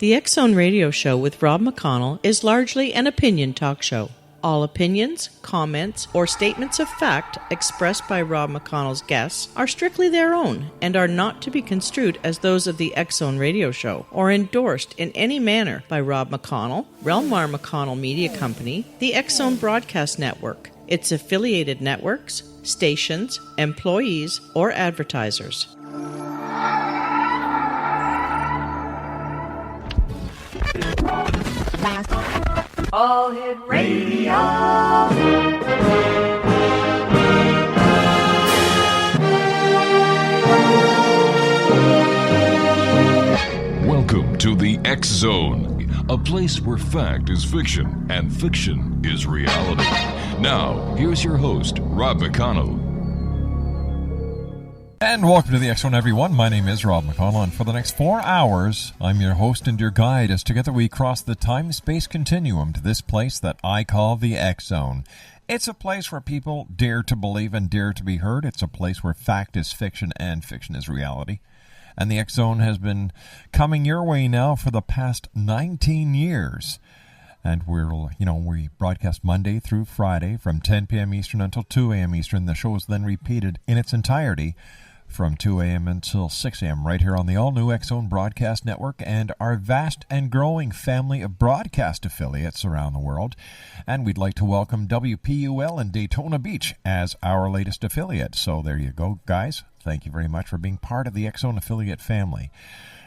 The X Zone Radio Show with Rob McConnell is largely an opinion talk show. All opinions, comments, or statements of fact expressed by Rob McConnell's guests are strictly their own and are not to be construed as those of the X Zone Radio Show or endorsed in any manner by Rob McConnell, Relmar McConnell Media Company, the X Zone Broadcast Network, its affiliated networks, stations, employees, or advertisers. All Hit Radio. Welcome to the X Zone, a place where fact is fiction and fiction is reality. Now, here's your host, Rob McConnell. And welcome to the X Zone, everyone. My name is Rob McConnell, and for the next 4 hours, I'm your host and your guide as together we cross the time-space continuum to this place that I call the X Zone. It's a place where people dare to believe and dare to be heard. It's a place where fact is fiction and fiction is reality. And the X Zone has been coming your way now for the past 19 years. And we broadcast Monday through Friday from 10 p.m. Eastern until 2 a.m. Eastern. The show is then repeated in its entirety from 2 a.m. until 6 a.m. right here on the all-new X Zone Broadcast Network and our vast and growing family of broadcast affiliates around the world. And we'd like to welcome WPUL in Daytona Beach as our latest affiliate. So there you go, guys. Thank you very much for being part of the X Zone affiliate family.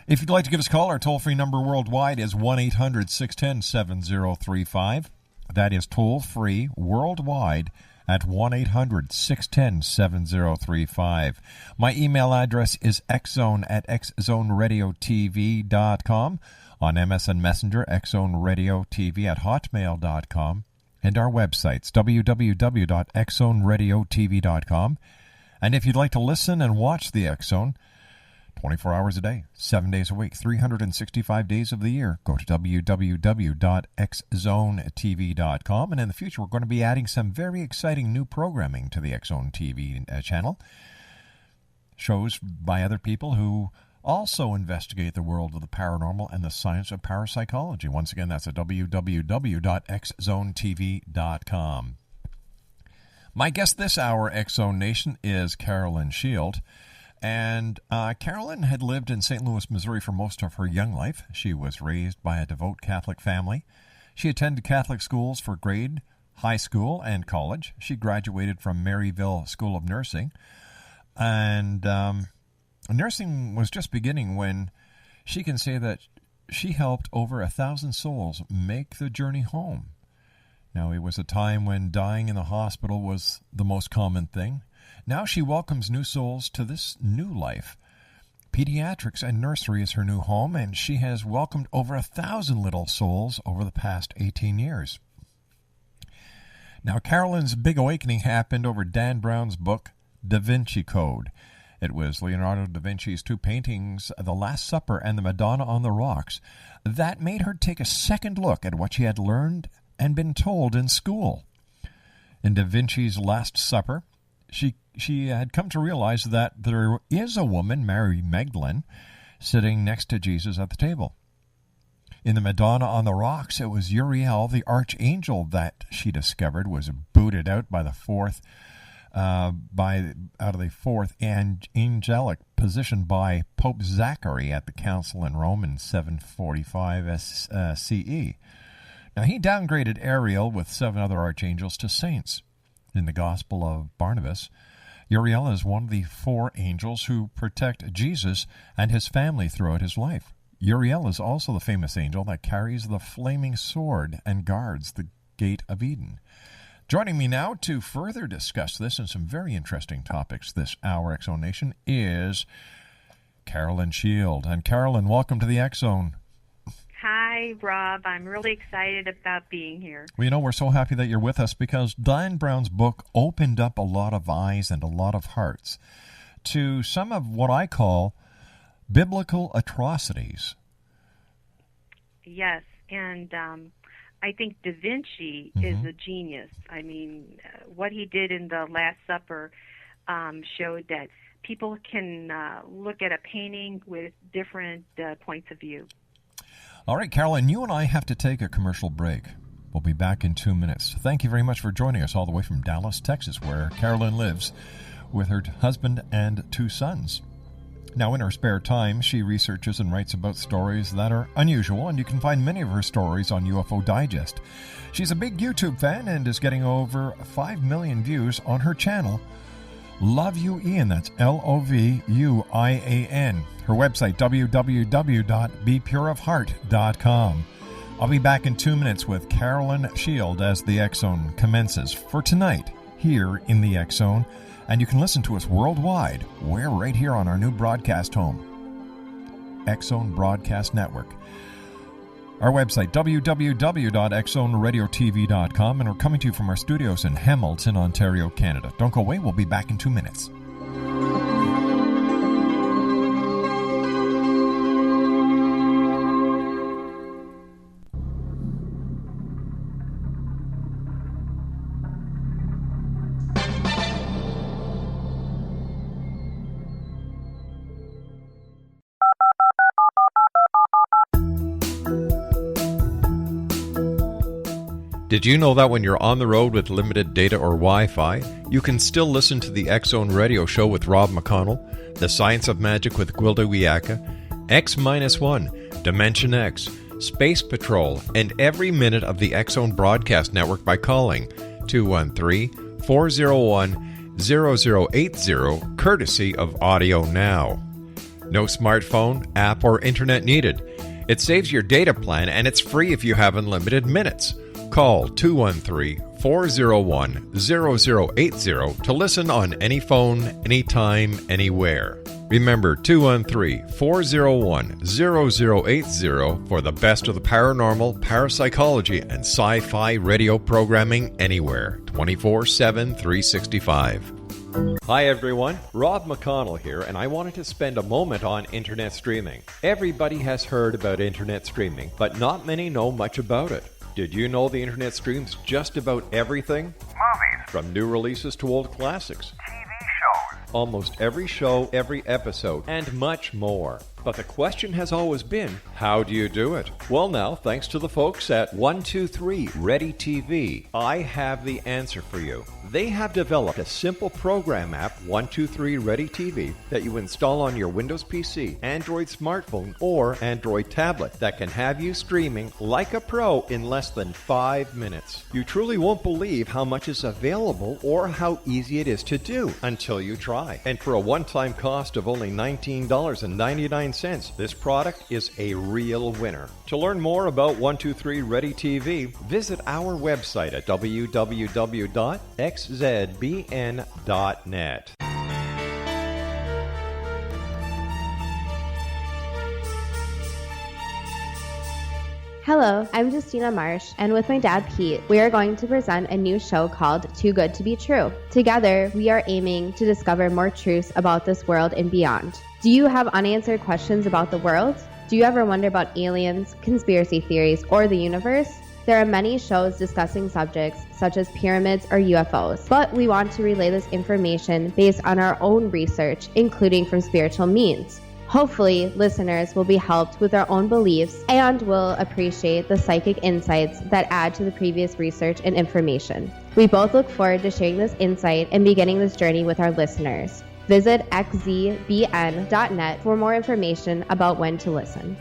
If you'd like to give us a call, our toll-free number worldwide is 1-800-610-7035. That is toll-free worldwide at 1-800-610-7035. My email address is xzone@xzoneradiotv.com. On MSN Messenger, xzoneradiotv@hotmail.com. And our websites, www.xzoneradiotv.com. And if you'd like to listen and watch the X Zone 24 hours a day, 7 days a week, 365 days of the year, go to www.xzonetv.com. And in the future, we're going to be adding some very exciting new programming to the X Zone TV channel. Shows by other people who also investigate the world of the paranormal and the science of parapsychology. Once again, that's at www.xzonetv.com. My guest this hour, X Zone Nation, is Carolyn Shield. And Carolyn had lived in St. Louis, Missouri for most of her young life. She was raised by a devout Catholic family. She attended Catholic schools for grade, high school, and college. She graduated from Maryville School of Nursing. And nursing was just beginning when she can say that she helped over 1,000 souls make the journey home. Now, it was a time when dying in the hospital was the most common thing. Now she welcomes new souls to this new life. Pediatrics and nursery is her new home, and she has welcomed over 1,000 little souls over the past 18 years. Now, Carolyn's big awakening happened over Dan Brown's book, Da Vinci Code. It was Leonardo da Vinci's two paintings, The Last Supper and the Madonna on the Rocks, that made her take a second look at what she had learned and been told in school. In Da Vinci's Last Supper, she had come to realize that there is a woman, Mary Magdalene, sitting next to Jesus at the table. In the Madonna on the Rocks, it was Uriel, the archangel, that she discovered was booted out by the fourth angelic position by Pope Zachary at the council in Rome in 745 CE. Now, he downgraded Uriel with 7 other archangels to saints. In the Gospel of Barnabas, Uriel is one of the 4 angels who protect Jesus and his family throughout his life. Uriel is also the famous angel that carries the flaming sword and guards the gate of Eden. Joining me now to further discuss this and some very interesting topics this hour, X Zone Nation, is Carolyn Shield. And Carolyn, welcome to the X Zone. Hi, Rob. I'm really excited about being here. Well, we're so happy that you're with us because Dan Brown's book opened up a lot of eyes and a lot of hearts to some of what I call biblical atrocities. Yes, and I think Da Vinci is a genius. I mean, what he did in The Last Supper showed that people can look at a painting with different points of view. All right, Carolyn, you and I have to take a commercial break. We'll be back in 2 minutes. Thank you very much for joining us all the way from Dallas, Texas, where Carolyn lives with her husband and 2 sons. Now, in her spare time, she researches and writes about stories that are unusual, and you can find many of her stories on UFO Digest. She's a big YouTube fan and is getting over 5 million views on her channel, Love You Ian. That's LOVUIAN. Her website, www.bepureofheart.com. I'll be back in 2 minutes with Carolyn Shield as the X Zone commences for tonight here in the X Zone. And you can listen to us worldwide. We're right here on our new broadcast home, X Zone Broadcast Network. Our website, www.xzoneradiotv.com, and we're coming to you from our studios in Hamilton, Ontario, Canada. Don't go away. We'll be back in 2 minutes. Did you know that when you're on the road with limited data or Wi-Fi, you can still listen to the X Zone Radio Show with Rob McConnell, The Science of Magic with Gwilda Wiyaka, X-1, Dimension X, Space Patrol, and every minute of the X Zone Broadcast Network by calling 213-401-0080, courtesy of Audio Now. No smartphone, app, or internet needed. It saves your data plan, and it's free if you have unlimited minutes. Call 213-401-0080 to listen on any phone, anytime, anywhere. Remember, 213-401-0080 for the best of the paranormal, parapsychology, and sci-fi radio programming anywhere, 24/7, 365. Hi everyone, Rob McConnell here, and I wanted to spend a moment on internet streaming. Everybody has heard about internet streaming, but not many know much about it. Did you know the internet streams just about everything? Movies. From new releases to old classics. TV shows. Almost every show, every episode, and much more. But the question has always been, how do you do it? Well now, thanks to the folks at 123 Ready TV, I have the answer for you. They have developed a simple program app, 123 Ready TV, that you install on your Windows PC, Android smartphone, or Android tablet that can have you streaming like a pro in less than 5 minutes. You truly won't believe how much is available or how easy it is to do until you try. And for a one-time cost of only $19.99, this product is a real winner. To learn more about 123 Ready TV, visit our website at www.xzbn.net. Hello, I'm Justina Marsh, and with my dad Pete, we are going to present a new show called Too Good to Be True. Together, we are aiming to discover more truths about this world and beyond. Do you have unanswered questions about the world? Do you ever wonder about aliens, conspiracy theories, or the universe? There are many shows discussing subjects such as pyramids or UFOs, but we want to relay this information based on our own research, including from spiritual means. Hopefully, listeners will be helped with their own beliefs and will appreciate the psychic insights that add to the previous research and information. We both look forward to sharing this insight and beginning this journey with our listeners. Visit xzbn.net for more information about when to listen.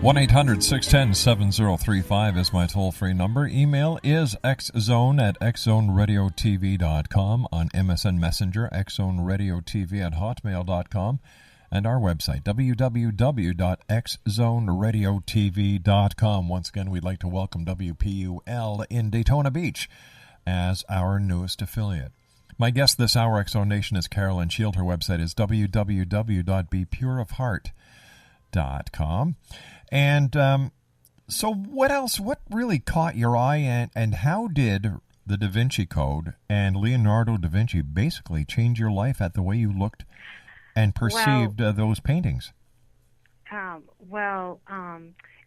One 800-610-7035 is my toll-free number. Email is xzone@xzoneradiotv.com, on MSN Messenger, xzoneradiotv@hotmail.com, and our website, www.xzoneradiotv.com. Once again, we'd like to welcome WPUL in Daytona Beach as our newest affiliate. My guest this hour, X Zone Nation, is Carolyn Shield. Her website is www.bepureofheart.com. And so what else, what really caught your eye, and how did the Da Vinci Code and Leonardo da Vinci basically change your life at the way you looked and perceived those paintings?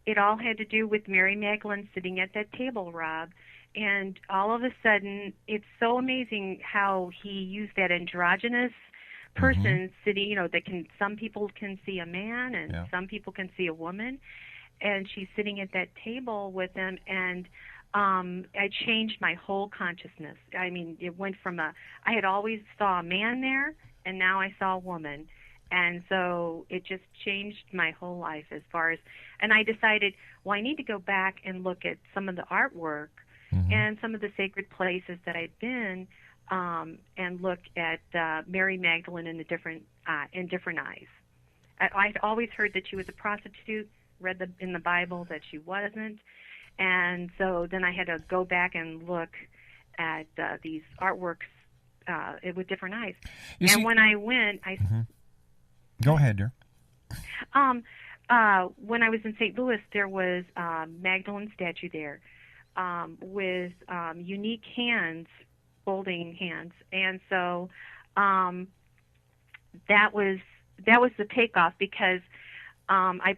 It all had to do with Mary Magdalene sitting at that table, Rob. And all of a sudden, it's so amazing how he used that androgynous person sitting, some people can see a man and some people can see a woman. And she's sitting at that table with him, and I changed my whole consciousness. I mean, it went from I had always saw a man there, and now I saw a woman. And so it just changed my whole life and I decided, well, I need to go back and look at some of the artwork and some of the sacred places that I'd been, and look at Mary Magdalene in different eyes. I'd always heard that she was a prostitute, read in the Bible that she wasn't, and so then I had to go back and look at these artworks with different eyes. When I went, Go ahead, dear. When I was in St. Louis, there was a Magdalene statue there with unique hands, folding hands, and so that was the takeoff, because I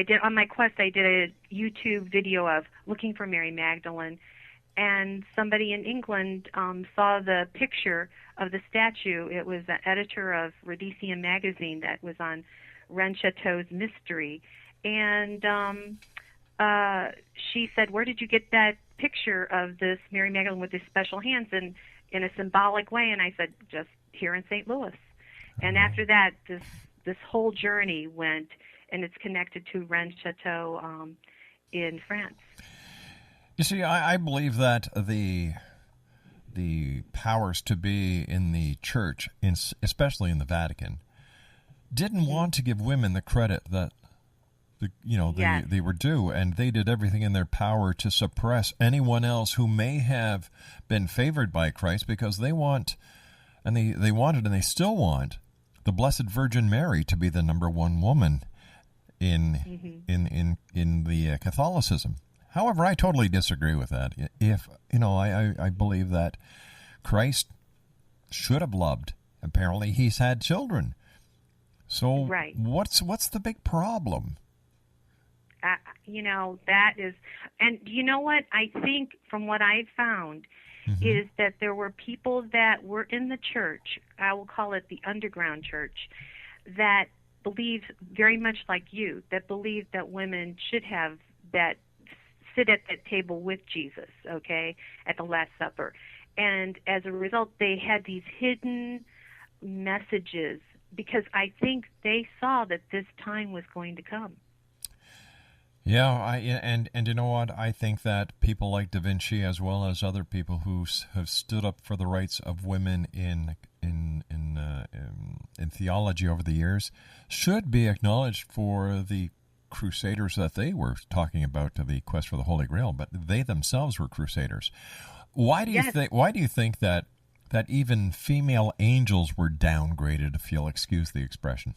did on my quest. I did a YouTube video of looking for Mary Magdalene, and somebody in England saw the picture of the statue. It was the editor of Rhodesian magazine that was on Renchateau's Mystery, and she said, "Where did you get that picture of this Mary Magdalene with these special hands in a symbolic way?" And I said, "Just here in St. Louis." And after that, this whole journey went, and it's connected to Renchateau in France. You see, I believe that the powers to be in the church, especially in the Vatican, didn't want to give women the credit that they were due, and they did everything in their power to suppress anyone else who may have been favored by Christ, because they wanted and they still want the Blessed Virgin Mary to be the number one woman in the Catholicism. However, I totally disagree with that. I believe that Christ should have loved. Apparently, he's had children. So what's the big problem? That is, and you know what? I think from what I've found is that there were people that were in the church, I will call it the underground church, that believe very much like you, that believe that women should have sit at that table with Jesus, okay, at the Last Supper. And as a result, they had these hidden messages, because I think they saw that this time was going to come. Yeah, and you know what? I think that people like Da Vinci, as well as other people who have stood up for the rights of women in theology over the years, should be acknowledged for the crusaders that they were talking about, to the quest for the Holy Grail. But they themselves were crusaders. Why do you think that even female angels were downgraded, if you'll excuse the expression?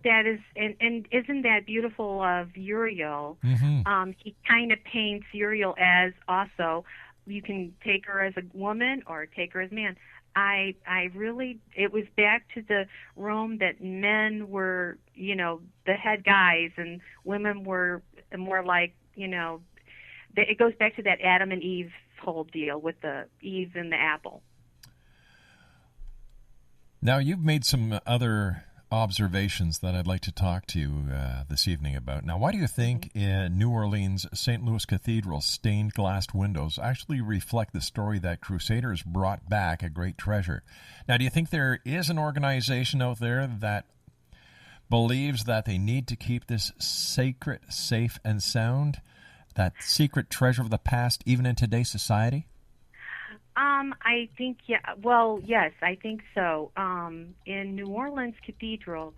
That is, and isn't that beautiful of Uriel? He kind of paints Uriel as also, you can take her as a woman or take her as a man. I really, it was back to the Rome that men were, the head guys, and women were more like, it goes back to that Adam and Eve whole deal with the Eve and the apple. Now, you've made some other observations that I'd like to talk to you this evening about. Now, why do you think in New Orleans St. Louis Cathedral stained glass windows actually reflect the story that Crusaders brought back a great treasure? Now, do you think there is an organization out there that believes that they need to keep this sacred, safe, and sound, that secret treasure of the past, even in today's society? I think, yes, I think so. In New Orleans Cathedral,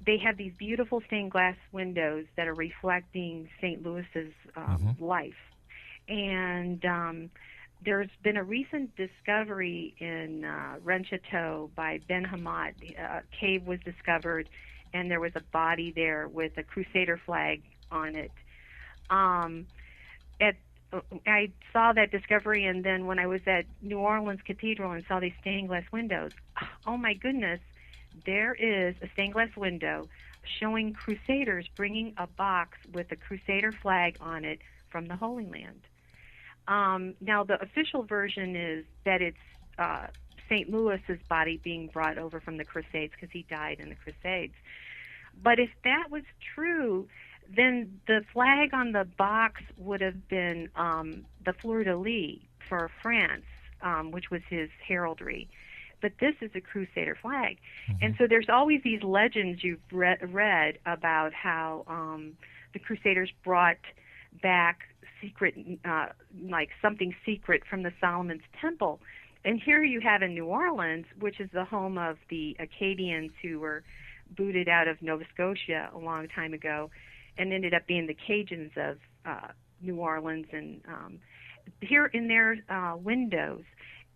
they have these beautiful stained glass windows that are reflecting St. Louis's life. And there's been a recent discovery in Renchateau by Ben Hamad. A cave was discovered, and there was a body there with a Crusader flag on it. I saw that discovery, and then when I was at New Orleans Cathedral and saw these stained glass windows, oh my goodness, there is a stained glass window showing Crusaders bringing a box with a Crusader flag on it from the Holy Land. Now, the official version is that it's St. Louis's body being brought over from the Crusades because he died in the Crusades. But if that was true, then the flag on the box would have been the fleur-de-lis for France, which was his heraldry. But this is a Crusader flag. Mm-hmm. And so there's always these legends you've read about how the Crusaders brought back secret, like something secret from the Solomon's Temple. And here you have in New Orleans, which is the home of the Acadians who were booted out of Nova Scotia a long time ago and ended up being the Cajuns of New Orleans. And here in their windows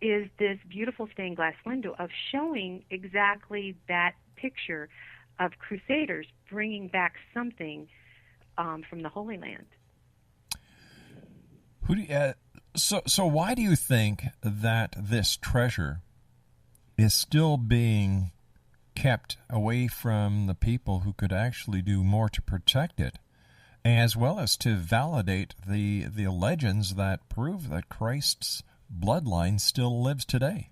is this beautiful stained glass window of showing exactly that picture of Crusaders bringing back something from the Holy Land. So why do you think that this treasure is still being kept away from the people who could actually do more to protect it, as well as to validate the legends that prove that Christ's bloodline still lives today?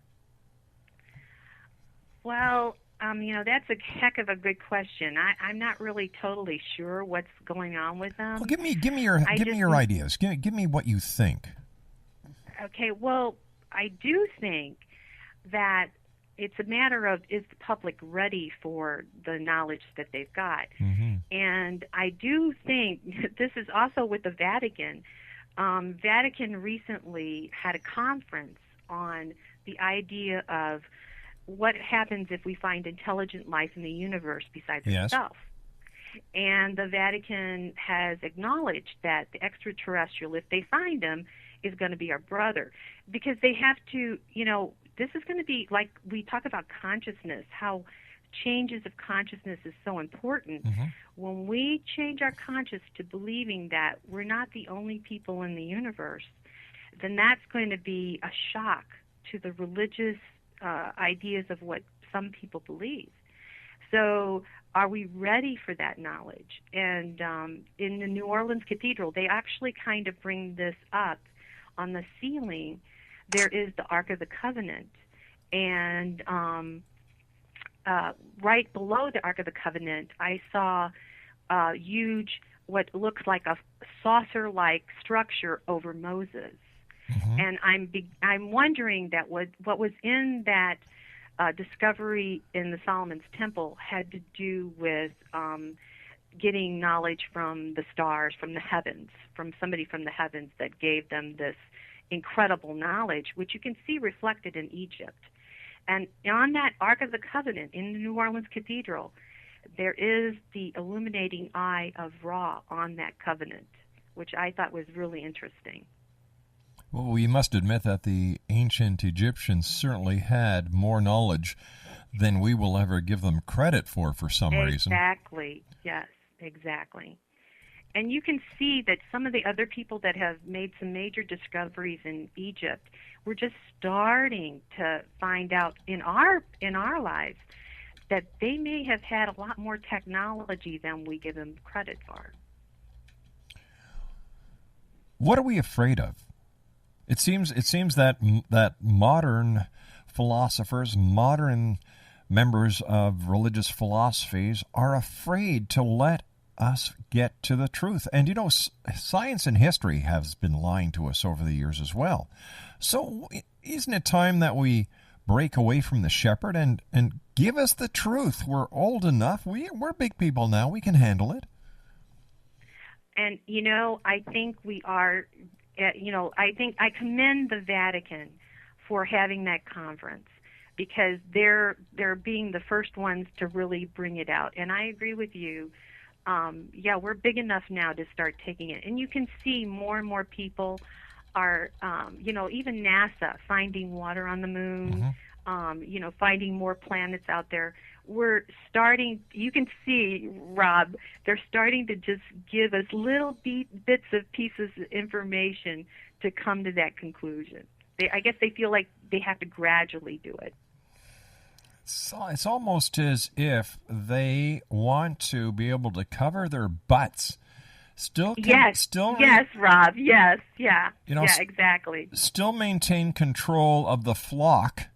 Well, that's a heck of a good question. I'm not really totally sure what's going on with them. Well, give me your ideas. Give me what you think. Okay, well, I do think that it's a matter of, is the public ready for the knowledge that they've got? Mm-hmm. And I do think this is also with the Vatican. Vatican recently had a conference on the idea of what happens if we find intelligent life in the universe besides itself. And the Vatican has acknowledged that the extraterrestrial, if they find them, is going to be our brother. Because they have to, this is going to be, like we talk about consciousness, how changes of consciousness is so important. Mm-hmm. When we change our conscious to believing that we're not the only people in the universe, then that's going to be a shock to the religious ideas of what some people believe. So are we ready for that knowledge? And in the New Orleans Cathedral, they actually kind of bring this up. On the ceiling, there is the Ark of the Covenant. And right below the Ark of the Covenant, I saw a huge, what looks like a saucer-like structure over Moses. Mm-hmm. And I'm wondering that what was in that discovery in the Solomon's Temple had to do with getting knowledge from the stars, from the heavens, from somebody from the heavens that gave them this incredible knowledge, which you can see reflected in Egypt. And on that Ark of the Covenant in the New Orleans Cathedral, there is the illuminating eye of Ra on that covenant, which I thought was really interesting. Well, we must admit that the ancient Egyptians certainly had more knowledge than we will ever give them credit for some reason. Exactly. Yes, exactly. And you can see that some of the other people that have made some major discoveries in Egypt were just starting to find out in our lives that they may have had a lot more technology than we give them credit for. What are we afraid of? It seems that modern philosophers, modern members of religious philosophies are afraid to let us get to the truth. And science and history has been lying to us over the years as well. So isn't it time that we break away from the shepherd and give us the truth? We're old enough. We're big people now. We can handle it. And, I think we are, I commend the Vatican for having that conference, because they're being the first ones to really bring it out. And I agree with you. We're big enough now to start taking it. And you can see more and more people are, even NASA finding water on the moon, mm-hmm. Finding more planets out there. We're starting, you can see, Rob, they're starting to just give us little bits of pieces of information to come to that conclusion. I guess they feel like they have to gradually do it. So it's almost as if they want to be able to cover their butts Yes, Rob. Yes, yeah. Yeah, exactly. Still maintain control of the flock,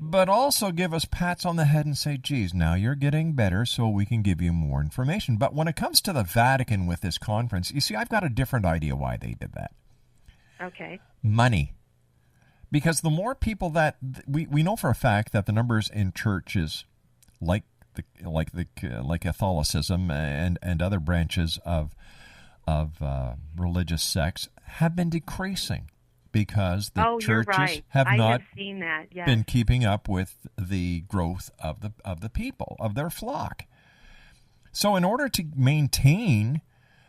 but also give us pats on the head and say, geez, now you're getting better, so we can give you more information. But when it comes to the Vatican with this conference, you see, I've got a different idea why they did that. Okay. Money. Because the more people that we know for a fact that the numbers in churches, like Catholicism and other branches of religious sects, have been decreasing because the churches have not seen that. Yes. been keeping up with the growth of the people, of their flock. So in order to maintain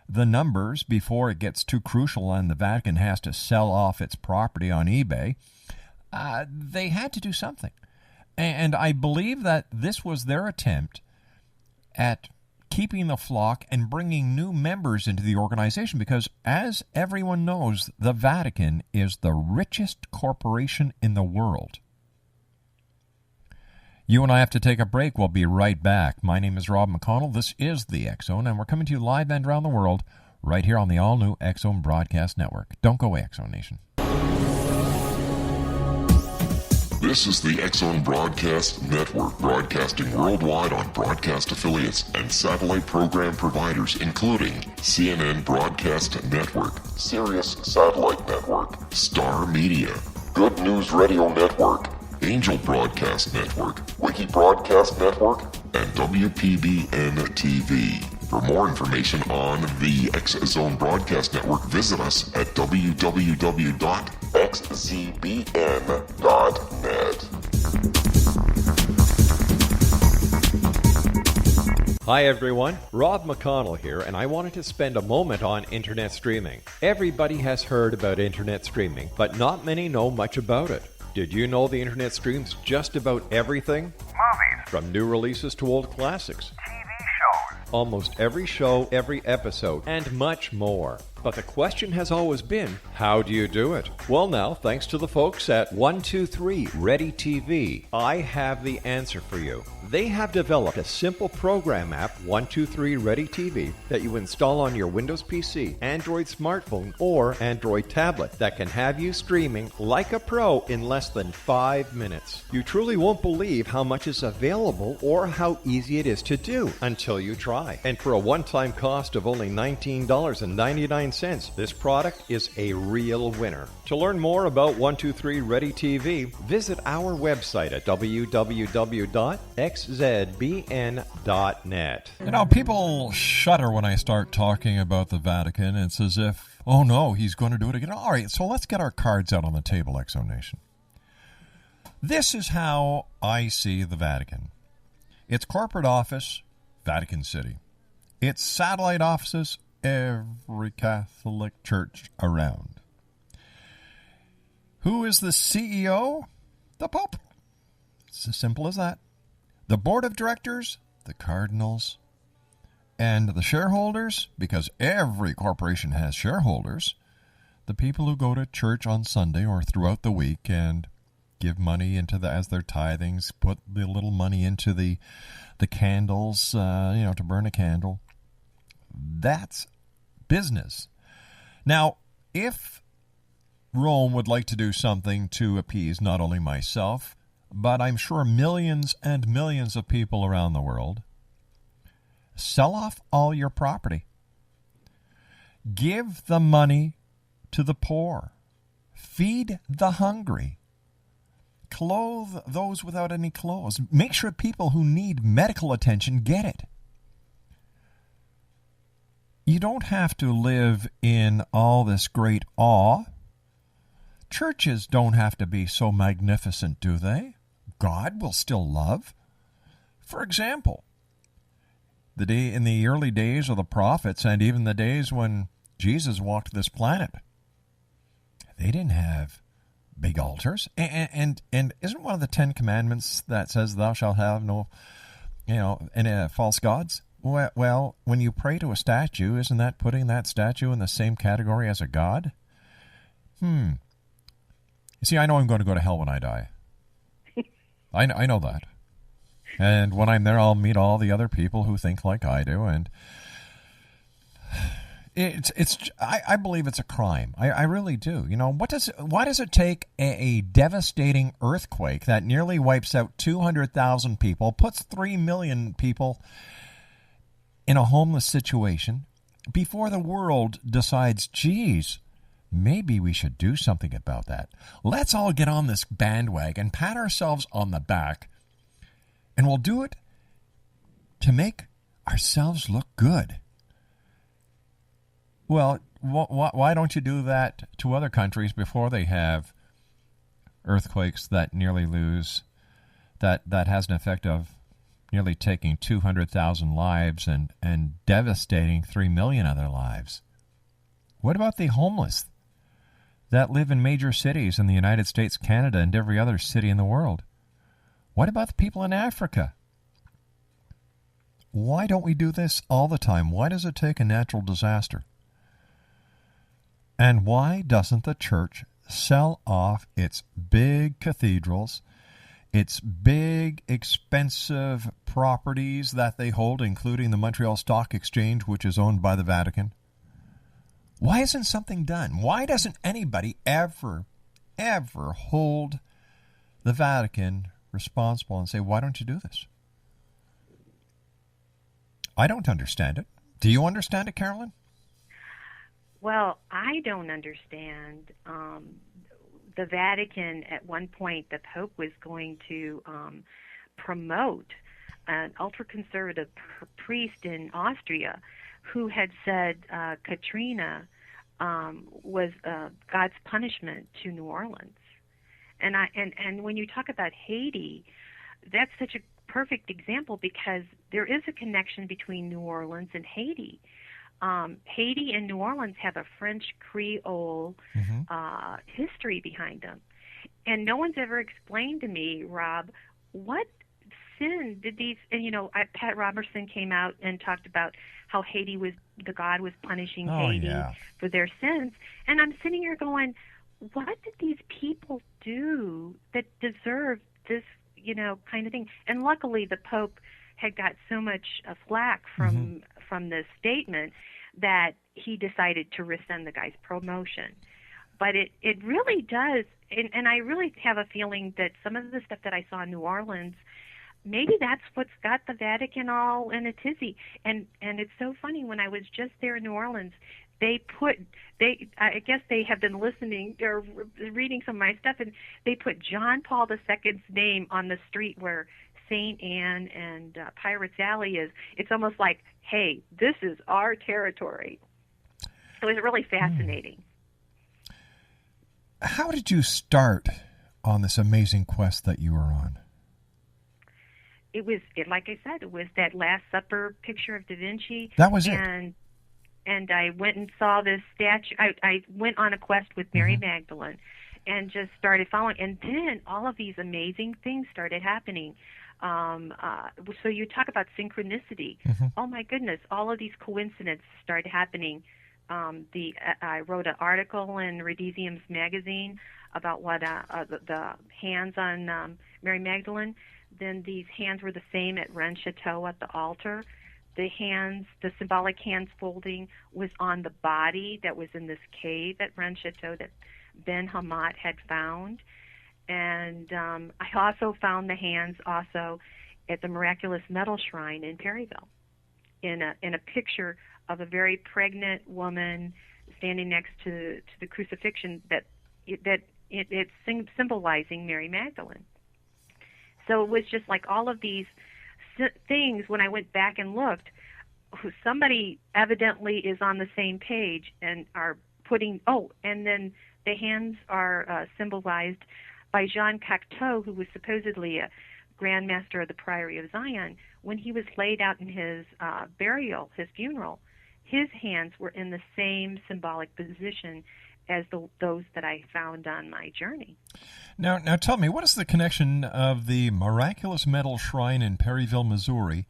the numbers before it gets too crucial and the Vatican has to sell off its property on eBay, they had to do something. And I believe that this was their attempt at keeping the flock and bringing new members into the organization because, as everyone knows, the Vatican is the richest corporation in the world. You and I have to take a break. We'll be right back. My name is Rob McConnell. This is the X Zone, and we're coming to you live and around the world right here on the all-new X Zone Broadcast Network. Don't go away, X Zone Nation. This is the X Zone Broadcast Network, broadcasting worldwide on broadcast affiliates and satellite program providers, including CNN Broadcast Network, Sirius Satellite Network, Star Media, Good News Radio Network, Angel Broadcast Network, Wiki Broadcast Network, and WPBN TV. For more information on the X Zone Broadcast Network, visit us at www.xzbn.net. Hi everyone, Rob McConnell here, and I wanted to spend a moment on internet streaming. Everybody has heard about internet streaming, but not many know much about it. Did you know the internet streams just about everything? Movies. From new releases to old classics. TV shows. Almost every show, every episode, and much more. But the question has always been, how do you do it? Well now, thanks to the folks at 123 Ready TV, I have the answer for you. They have developed a simple program app, 123 Ready TV, that you install on your Windows PC, Android smartphone, or Android tablet that can have you streaming like a pro in less than 5 minutes. You truly won't believe how much is available or how easy it is to do until you try. And for a one-time cost of only $19.99, this product is a real winner. To learn more about 123 Ready TV, visit our website at www.xzbn.net. You know, people shudder when I start talking about the Vatican. It's as if, oh no, he's going to do it again. All right, so let's get our cards out on the table, Exo Nation. This is how I see the Vatican. Its corporate office, Vatican City. Its satellite offices, every Catholic church around. Who is the CEO? The Pope. It's as simple as that. The board of directors, the cardinals, and the shareholders, because every corporation has shareholders, the people who go to church on Sunday or throughout the week and give money into as their tithings, put the little money into the candles, to burn a candle. That's business. Now, if Rome would like to do something to appease not only myself, but I'm sure millions and millions of people around the world, sell off all your property. Give the money to the poor. Feed the hungry. Clothe those without any clothes. Make sure people who need medical attention get it. You don't have to live in all this great awe. Churches don't have to be so magnificent, do they? God will still love. For example, in the early days of the prophets and even the days when Jesus walked this planet, they didn't have big altars. And isn't one of the 10 Commandments that says thou shalt have no, any false gods? Well, when you pray to a statue, isn't that putting that statue in the same category as a god? You see, I know I'm going to go to hell when I die. I know that. And when I'm there, I'll meet all the other people who think like I do. And I believe it's a crime. I really do. You know, why does it take a devastating earthquake that nearly wipes out 200,000 people, puts 3 million people in a homeless situation, before the world decides, geez, maybe we should do something about that? Let's all get on this bandwagon, pat ourselves on the back, and we'll do it to make ourselves look good. Well, why don't you do that to other countries before they have earthquakes that nearly that has an effect of nearly taking 200,000 lives and devastating 3 million other lives? What about the homeless that live in major cities in the United States, Canada, and every other city in the world? What about the people in Africa? Why don't we do this all the time? Why does it take a natural disaster? And why doesn't the church sell off its big cathedrals, its big, expensive properties that they hold, including the Montreal Stock Exchange, which is owned by the Vatican? Why isn't something done? Why doesn't anybody ever hold the Vatican responsible and say, why don't you do this? I don't understand it. Do you understand it, Carolyn? Well, I don't understand. The Vatican, at one point, the Pope was going to promote an ultra-conservative priest in Austria who had said Katrina was God's punishment to New Orleans. And when you talk about Haiti, that's such a perfect example because there is a connection between New Orleans and Haiti. Haiti and New Orleans have a French Creole history behind them. And no one's ever explained to me, Rob, what sin did these, and Pat Robertson came out and talked about how the God was punishing Haiti for their sins. And I'm sitting here going, what did these people do that deserve this, kind of thing? And luckily the Pope had got so much flack from this statement that he decided to rescind the guy's promotion. But it really does, and I really have a feeling that some of the stuff that I saw in New Orleans, maybe that's what's got the Vatican all in a tizzy. And it's so funny, when I was just there in New Orleans, I guess they have been listening or reading some of my stuff, and they put John Paul II's name on the street where St. Anne and Pirates Alley is. It's almost like, hey, this is our territory. So it was really fascinating. How did you start on this amazing quest that you were on? It was, like I said, it was that Last Supper picture of Da Vinci. That was it. And I went and saw this statue. I went on a quest with Mary Magdalene and just started following. And then all of these amazing things started happening. So you talk about synchronicity. Oh, my goodness, all of these coincidences started happening. I wrote an article in Redesium's magazine about what the hands on Mary Magdalene. Then these hands were the same at Rennes Chateau at the altar. The symbolic hands folding was on the body that was in this cave at Rennes Chateau that Ben Hamat had found. And I also found the hands also at the Miraculous Metal Shrine in Perryville in a picture of a very pregnant woman standing next to the crucifixion it's symbolizing Mary Magdalene. So it was just like all of these things. When I went back and looked, somebody evidently is on the same page and are putting, and then the hands are symbolized by Jean Cocteau, who was supposedly a Grand Master of the Priory of Zion. When he was laid out in his funeral, his hands were in the same symbolic position as those that I found on my journey. Now tell me, what is the connection of the Miraculous Metal Shrine in Perryville, Missouri,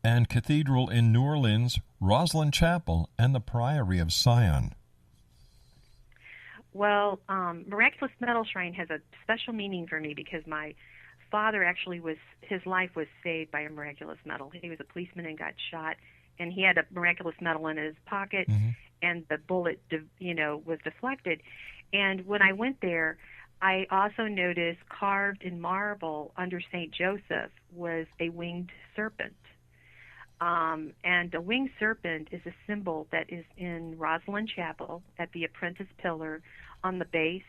and Cathedral in New Orleans, Roslyn Chapel, and the Priory of Zion? Well, Miraculous Metal Shrine has a special meaning for me because my father his life was saved by a miraculous metal. He was a policeman and got shot and he had a miraculous medal in his pocket, and the bullet, was deflected. And when I went there, I also noticed carved in marble under St. Joseph was a winged serpent. And the winged serpent is a symbol that is in Rosalind Chapel at the Apprentice Pillar on the base.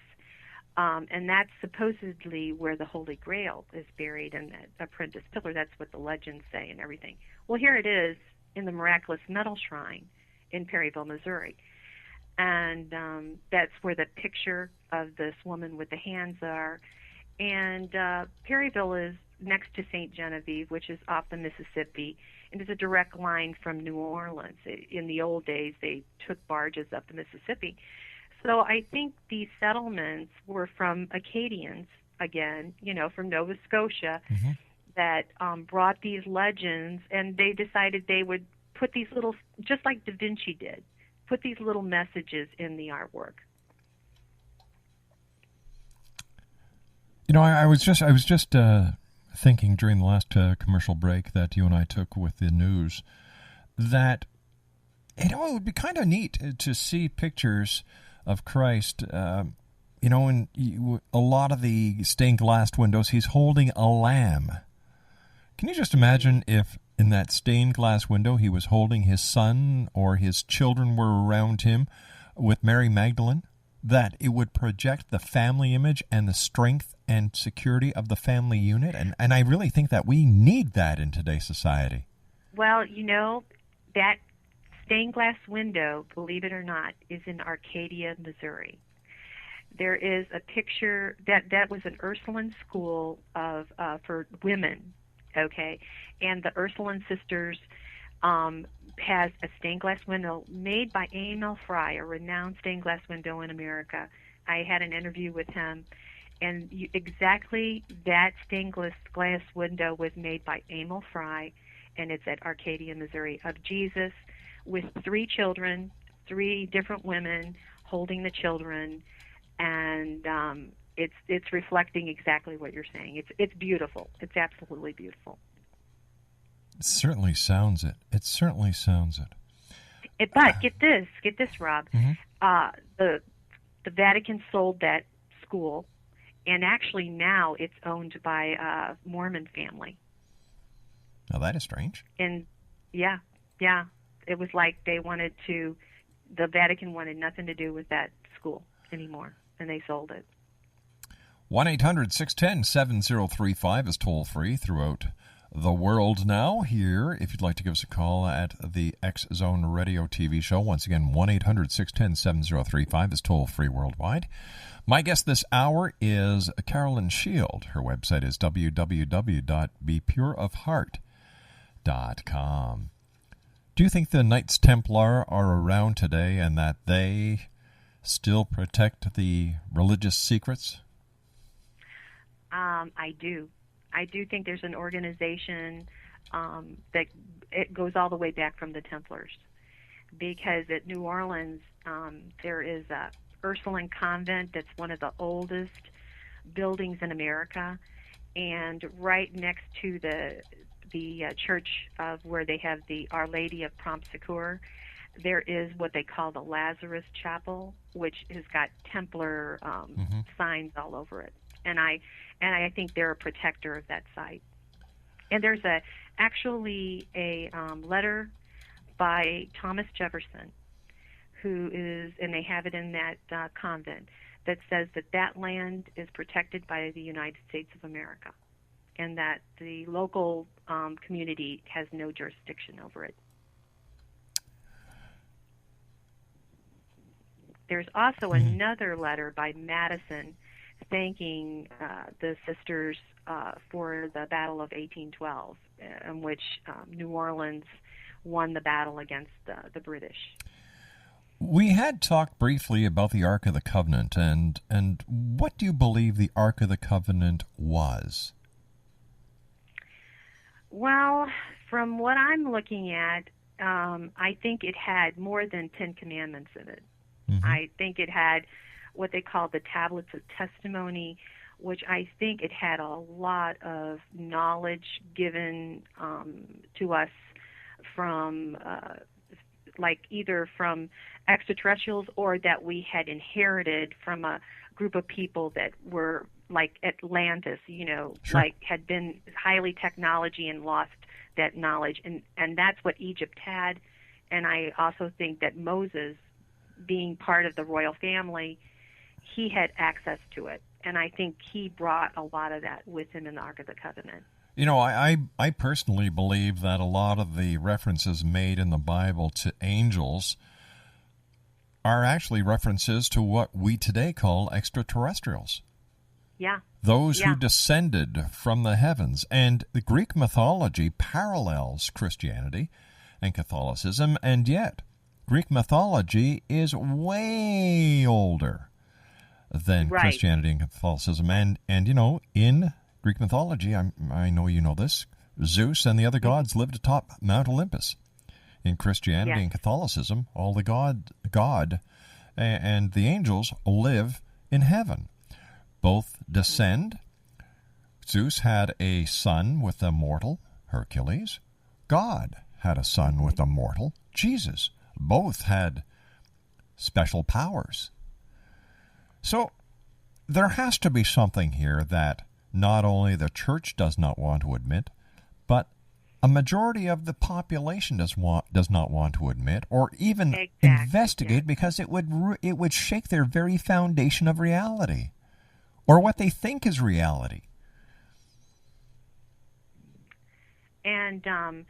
And that's supposedly where the Holy Grail is buried, in that Apprentice Pillar. That's what the legends say and everything. Well, here it is in the Miraculous Medal Shrine in Perryville, Missouri. And that's where the picture of this woman with the hands are. And Perryville is next to St. Genevieve, which is off the Mississippi, and is a direct line from New Orleans. In the old days, they took barges up the Mississippi. So I think these settlements were from Acadians, again, from Nova Scotia, that brought these legends, and they decided they would put these little, just like Da Vinci did, put these little messages in the artwork. I was just thinking during the last commercial break that you and I took with the news that it would be kind of neat to see pictures of Christ. In a lot of the stained glass windows, he's holding a lamb. Can you just imagine if in that stained glass window he was holding his son or his children were around him with Mary Magdalene? That it would project the family image and the strength and security of the family unit. And I really think that we need that in today's society. Well, that stained glass window, believe it or not, is in Arcadia, Missouri. There is a picture that was an Ursuline school for women, okay? And the Ursuline sisters has a stained glass window made by Emil Fry, a renowned stained glass window in America. I had an interview with him, and exactly that stained glass window was made by Emil Fry, and it's at Arcadia, Missouri, of Jesus with 3 children, 3 different women holding the children, and it's reflecting exactly what you're saying. It's beautiful. It's absolutely beautiful. It certainly sounds it. It certainly sounds it. But get this, Rob. The Vatican sold that school, and actually now it's owned by a Mormon family. Now that is strange. And yeah, it was like the Vatican wanted nothing to do with that school anymore, and they sold it. 1-800-610-7035 is toll free throughout the world now. Here, if you'd like to give us a call at the X Zone Radio TV show, once again, 1-800-610-7035 is toll free worldwide. My guest this hour is Carolyn Shield. Her website is www.bepureofheart.com. Do you think the Knights Templar are around today and that they still protect the religious secrets? I do. I do think there's an organization that it goes all the way back from the Templars, because at New Orleans there is a Ursuline convent that's one of the oldest buildings in America, and right next to the church of where they have the Our Lady of Prompt Succor, there is what they call the Lazarus Chapel, which has got Templar signs all over it. And I think they're a protector of that site. And there's actually a letter by Thomas Jefferson, and they have it in that convent, that says that land is protected by the United States of America, and that the local community has no jurisdiction over it. There's also another letter by Madison thanking the sisters for the Battle of 1812, in which New Orleans won the battle against the British. We had talked briefly about the Ark of the Covenant, and what do you believe the Ark of the Covenant was? Well, from what I'm looking at, I think it had more than 10 commandments in it. I think it had what they call the tablets of testimony, which I think it had a lot of knowledge given to us from like either from extraterrestrials or that we had inherited from a group of people that were like Atlantis, Sure. like had been highly technology and lost that knowledge. And that's what Egypt had. And I also think that Moses, being part of the royal family, he had access to it. And I think he brought a lot of that with him in the Ark of the Covenant. I personally believe that a lot of the references made in the Bible to angels are actually references to what we today call extraterrestrials. Yeah. Those who descended from the heavens. And the Greek mythology parallels Christianity and Catholicism, and yet Greek mythology is way older than Christianity and Catholicism. And in Greek mythology, I know you know this, Zeus and the other gods lived atop Mount Olympus. In Christianity and Catholicism, all the God and the angels live in heaven. Both descend. Zeus had a son with a mortal, Hercules. God had a son with a mortal, Jesus. Both had special powers. So there has to be something here that not only the church does not want to admit, but a majority of the population does not want to admit or even investigate, because it would shake their very foundation of reality, or what they think is reality. And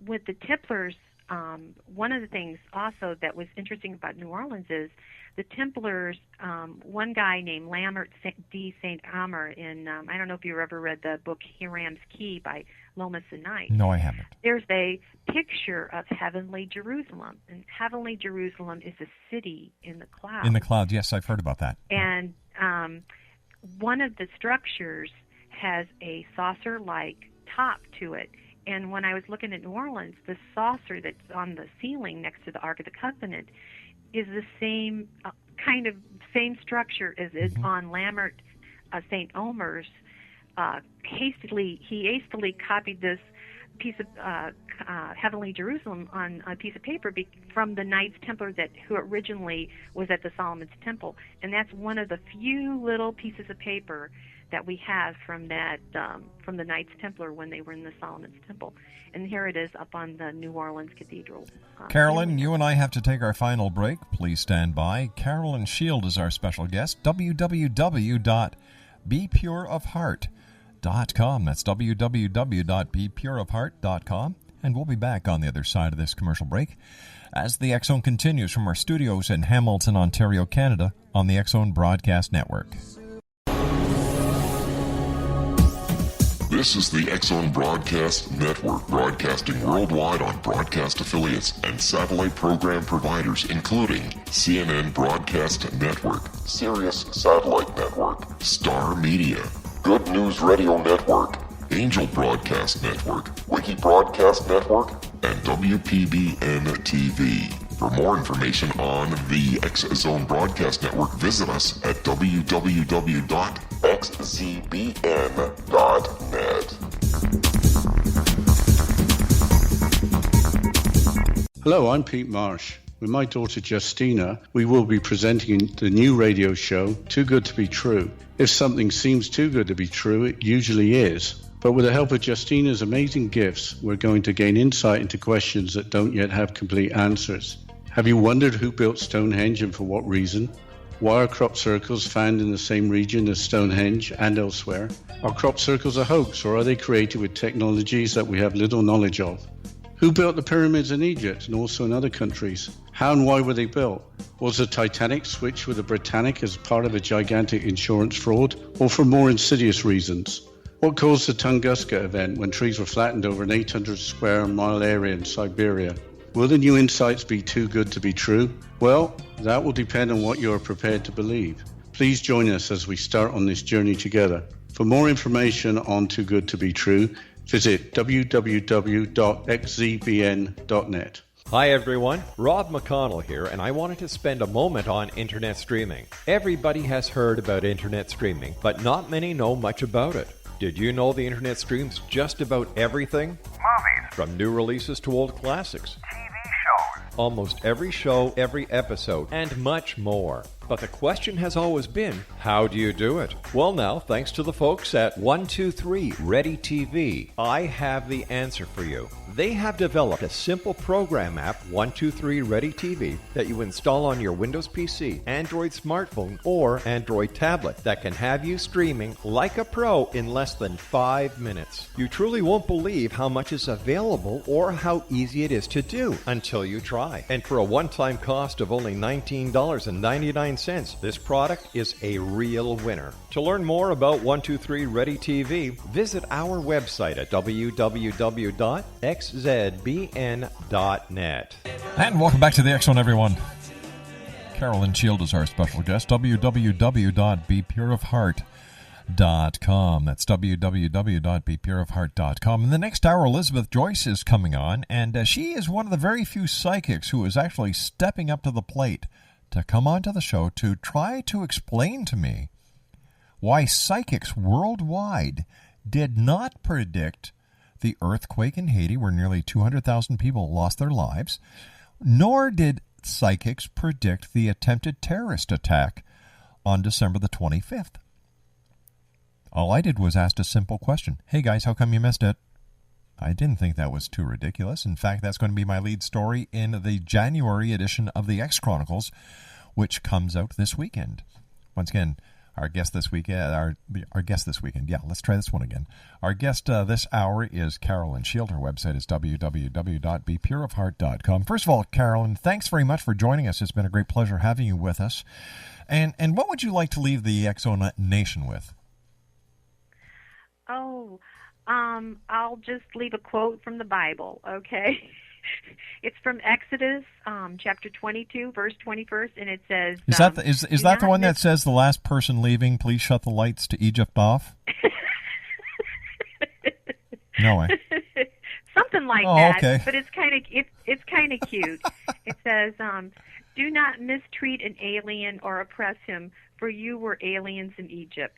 with the Templars, one of the things also that was interesting about New Orleans is the Templars, one guy named Lambert D. St. Omer in, I don't know if you ever read the book Hiram's Key by Lomas and Knight. No, I haven't. There's a picture of heavenly Jerusalem, and heavenly Jerusalem is a city in the clouds. In the clouds, yes, I've heard about that. And one of the structures has a saucer-like top to it. And when I was looking at New Orleans, the saucer that's on the ceiling next to the Ark of the Covenant is the same same structure as is on Lambert St. Omer's. He hastily copied this piece of Heavenly Jerusalem on a piece of paper from the Knights Templar who originally was at the Solomon's Temple, and that's one of the few little pieces of paper that we have from that from the Knights Templar when they were in the Solomon's Temple. And here it is up on the New Orleans Cathedral. Carolyn, you and I have to take our final break. Please stand by. Carolyn Shield is our special guest. www.bepureofheart.com. That's www.bepureofheart.com. And we'll be back on the other side of this commercial break as the X Zone continues from our studios in Hamilton, Ontario, Canada, on the X Zone Broadcast Network. This is the X Zone Broadcast Network, broadcasting worldwide on broadcast affiliates and satellite program providers, including CNN Broadcast Network, Sirius Satellite Network, Star Media, Good News Radio Network, Angel Broadcast Network, Wiki Broadcast Network, and WPBN TV. For more information on the X Zone Broadcast Network, visit us at www.xzbn.net. Hello, I'm Pete Marsh. With my daughter Justina, we will be presenting the new radio show, Too Good to Be True. If something seems too good to be true, it usually is. But with the help of Justina's amazing gifts, we're going to gain insight into questions that don't yet have complete answers. Have you wondered who built Stonehenge and for what reason? Why are crop circles found in the same region as Stonehenge and elsewhere? Are crop circles a hoax, or are they created with technologies that we have little knowledge of? Who built the pyramids in Egypt and also in other countries? How and why were they built? Was the Titanic switched with the Britannic as part of a gigantic insurance fraud, or for more insidious reasons? What caused the Tunguska event when trees were flattened over an 800 square mile area in Siberia? Will the new insights be too good to be true? Well, that will depend on what you are prepared to believe. Please join us as we start on this journey together. For more information on Too Good to Be True, visit www.xzbn.net. Hi everyone, Rob McConnell here, and I wanted to spend a moment on internet streaming. Everybody has heard about internet streaming, but not many know much about it. Did you know the internet streams just about everything? Movies, From new releases to old classics. Almost every show, every episode, and much more. But the question has always been, how do you do it? Well now, thanks to the folks at 123 Ready TV, I have the answer for you. They have developed a simple program app, 123 Ready TV, that you install on your Windows PC, Android smartphone, or Android tablet that can have you streaming like a pro in less than 5 minutes. You truly won't believe how much is available or how easy it is to do until you try. And for a one-time cost of only $19.99, this product is a real winner. To learn more about 123 Ready TV, visit our website at www.xzbn.net. And welcome back to the X Zone, everyone. Carolyn Shield is our special guest. www.bepureofheart.com. That's www.bepureofheart.com. In the next hour, Elizabeth Joyce is coming on, and she is one of the very few psychics who is actually stepping up to the plate to come onto the show to try to explain to me why psychics worldwide did not predict the earthquake in Haiti where nearly 200,000 people lost their lives, nor did psychics predict the attempted terrorist attack on December the 25th. All I did was ask a simple question. Hey guys, how come you missed it? I didn't think that was too ridiculous. In fact, that's going to be my lead story in the January edition of the X Chronicles, which comes out this weekend. Once again, our guest this weekend. Yeah, let's try this one again. Our guest this hour is Carolyn Shield. Her website is www.bepureofheart.com. First of all, Carolyn, thanks very much for joining us. It's been a great pleasure having you with us. And what would you like to leave the X Zone Nation with? I'll just leave a quote from the Bible, okay? It's from Exodus, chapter 22, verse 21, and it says... Is that the one that says, the last person leaving, please shut the lights to Egypt off? No way. Something like that, okay. But it's kind of cute. It says, do not mistreat an alien or oppress him, for you were aliens in Egypt.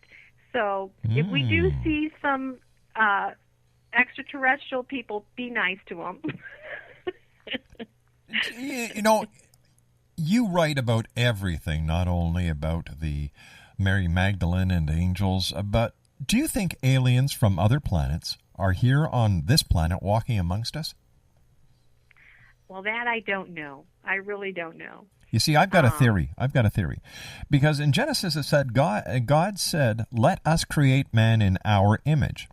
So if we do see some extraterrestrial people, be nice to them. You know, you write about everything, not only about the Mary Magdalene and angels, but do you think aliens from other planets are here on this planet walking amongst us? Well, that I don't know. I really don't know. You see, I've got a theory. Because in Genesis it said, God said, let us create man in our image.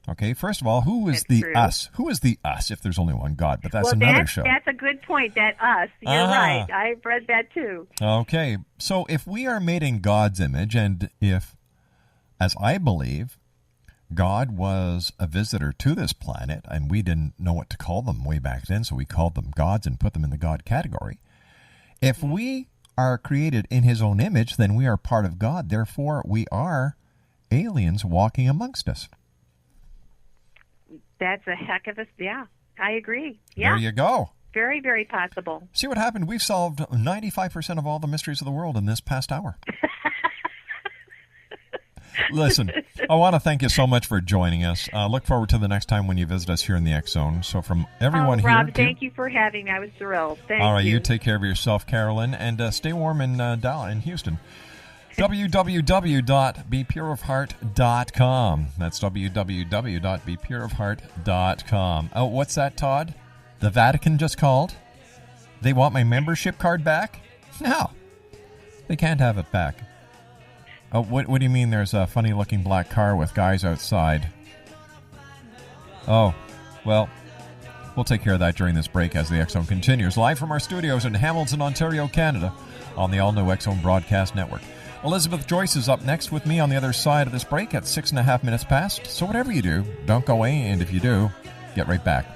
Okay, first of all, who is the us? Who is the us if there's only one God? But that's another show. That's a good point, that us. You're right. I've read that too. Okay, so if we are made in God's image, and if, as I believe, God was a visitor to this planet, and we didn't know what to call them way back then, so we called them gods and put them in the God category. If we are created in his own image, then we are part of God. Therefore, we are aliens walking amongst us. That's a heck of a... Yeah, I agree. Yeah. There you go. Very, very possible. See what happened? We've solved 95% of all the mysteries of the world in this past hour. Listen, I want to thank you so much for joining us. Look forward to the next time when you visit us here in the X Zone. So from everyone here... Rob, thank you for having me. I was thrilled. Thank you. All right, you take care of yourself, Carolyn, and stay warm in Houston. www.bepureofheart.com. That's www.bepureofheart.com. Oh, what's that, Todd? The Vatican just called? They want my membership card back? No, they can't have it back. Oh, what do you mean there's a funny-looking black car with guys outside? Oh, well, we'll take care of that during this break as the X Zone continues. Live from our studios in Hamilton, Ontario, Canada, on the all-new X Zone Broadcast Network. Elizabeth Joyce is up next with me on the other side of this break at 6.5 minutes past. So whatever you do, don't go away, and if you do, get right back.